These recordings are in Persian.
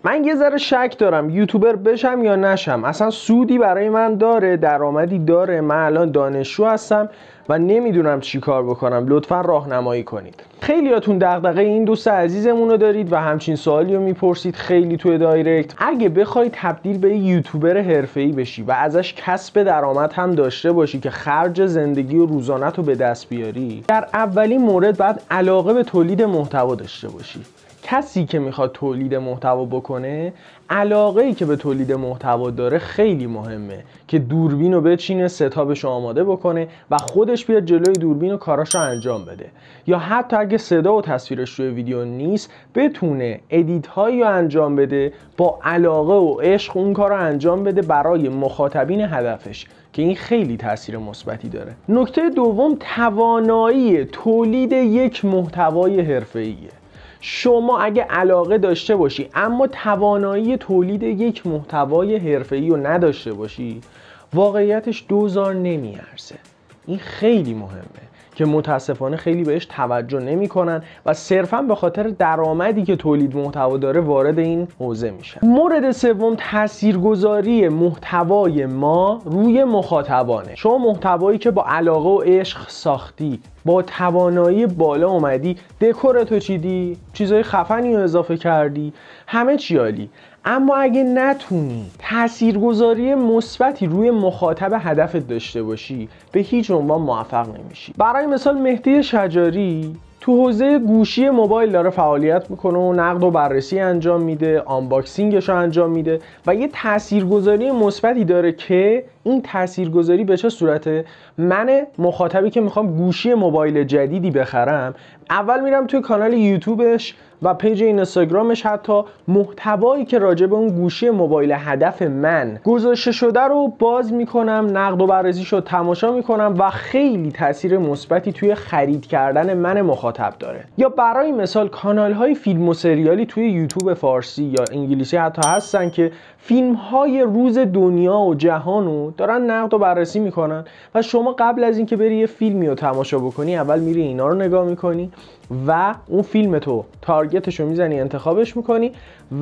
من یه ذره شک دارم یوتیوبر بشم یا نشم. اصلا سودی برای من داره، درآمدی داره؟ من الان دانشجو هستم و نمیدونم چی کار بکنم. لطفا راهنمایی کنید. خیلیاتون دغدغه این دوست عزیزمون رو دارید و همچین سوالی رو میپرسید خیلی توی دایرکت. اگه بخوای تبدیل به یوتیوبر حرفه‌ای بشی و ازش کسب درآمد هم داشته باشی که خرج زندگی و روزانت رو به دست بیاری، در اولین مورد باید علاقه به تولید محتوا داشته باشی. کسی که میخواد تولید محتوا بکنه، علاقه‌ای که به تولید محتوا داره خیلی مهمه که دوربین رو بچینه، ستاپش رو آماده بکنه و خودش بیاد جلوی دوربین و کاراش رو انجام بده. یا حتی اگه صدا و تصویرش روی ویدیو نیست، بتونه ادیت هایی رو انجام بده، با علاقه و عشق اون کار رو انجام بده برای مخاطبین هدفش، که این خیلی تاثیر مثبتی داره. نکته دوم، توانایی تولید یک محتوای حرفه‌ایه. شما اگه علاقه داشته باشی اما توانایی تولید یک محتوای حرفه‌ای رو نداشته باشی، واقعیتش دوزار نمیارزه. این خیلی مهمه که متاسفانه خیلی بهش توجه نمیکنن و صرفا به خاطر درآمدی که تولید محتوا داره وارد این حوزه میشن. مورد سوم، تاثیرگذاری محتوای ما روی مخاطبانه. شما محتوایی که با علاقه و عشق ساختی، با توانایی بالا اومدی، دکورتو چیدی، چیزای خفنی رو اضافه کردی، همه چی عالی، اما اگه نتونی تاثیرگذاری مثبتی روی مخاطب هدفت داشته باشی، به هیچ عنوان موفق نمیشی. برای مثال مهدی شجاری تو حوزه گوشی موبایل داره فعالیت میکنه و نقد و بررسی انجام میده، آنباکسینگش رو انجام میده و یه تاثیرگذاری مثبتی داره که این تاثیرگذاری به چه صورته؟ من مخاطبی که میخوام گوشی موبایل جدیدی بخرم، اول میرم توی کانال یوتیوبش و پیج اینستاگرامش، حتی محتوایی که راجع به اون گوشی موبایل هدف من گذاشته شده رو باز میکنم، نقد و بررسیشو تماشا میکنم و خیلی تاثیر مثبتی توی خرید کردن من مخاطب داره. یا برای مثال کانال های فیلم و سریالی توی یوتیوب فارسی یا انگلیسی حتی هستن که فیلم های روز دنیا و جهانو دارن نقد و بررسی میکنن و شما قبل از اینکه بری یه فیلمی رو تماشا بکنی، اول میری اینا رو نگاه میکنی و اون فیلم تو تارگتش رو میزنی، انتخابش میکنی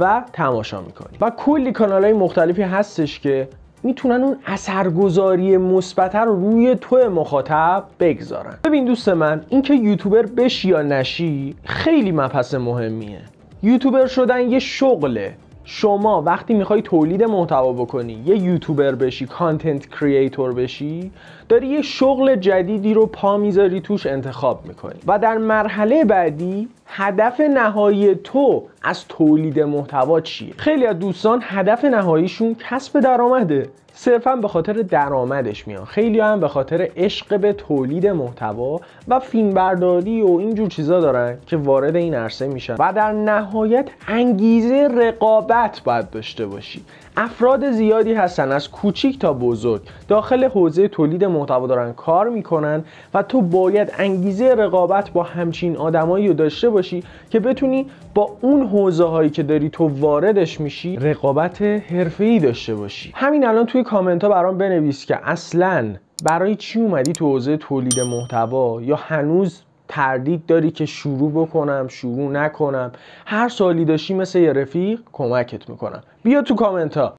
و تماشا میکنی. و کلی کانال های مختلفی هستش که میتونن اون اثرگذاری مثبت رو روی تو مخاطب بگذارن. ببین دوست من، اینکه یوتیوبر بشی یا نشی خیلی مبحث مهمیه. یوتیوبر شدن یه شغله. شما وقتی میخوای تولید محتوا بکنی، یه یوتیوبر بشی، کانتنت کریئتور بشی، داری یه شغل جدیدی رو پا میذاری توش، انتخاب میکنی و در مرحله بعدی هدف نهایی تو از تولید محتوا چیه؟ خیلی از دوستان هدف نهاییشون کسب درآمده، صرفا به خاطر درآمدش میان. خیلی هم به خاطر عشق به تولید محتوا و فیلمبرداری و اینجور چیزا دارن که وارد این عرصه میشن و در نهایت انگیزه رقابت باید داشته باشی. افراد زیادی هستن از کوچیک تا بزرگ داخل حوزه تولید محتوا دارن کار میکنن و تو باید انگیزه رقابت با همچین آدمایی رو داشته باشی که بتونی با اون حوزه هایی که داری تو واردش میشی رقابت حرفه‌ای داشته باشی. همین الان توی کامنت ها برام بنویس که اصلاً برای چی اومدی تو حوزه تولید محتوا، یا هنوز تردید داری که شروع بکنم شروع نکنم. هر سوالی داشتی مثل یه رفیق کمکت میکنم. بیا تو کامنت ها.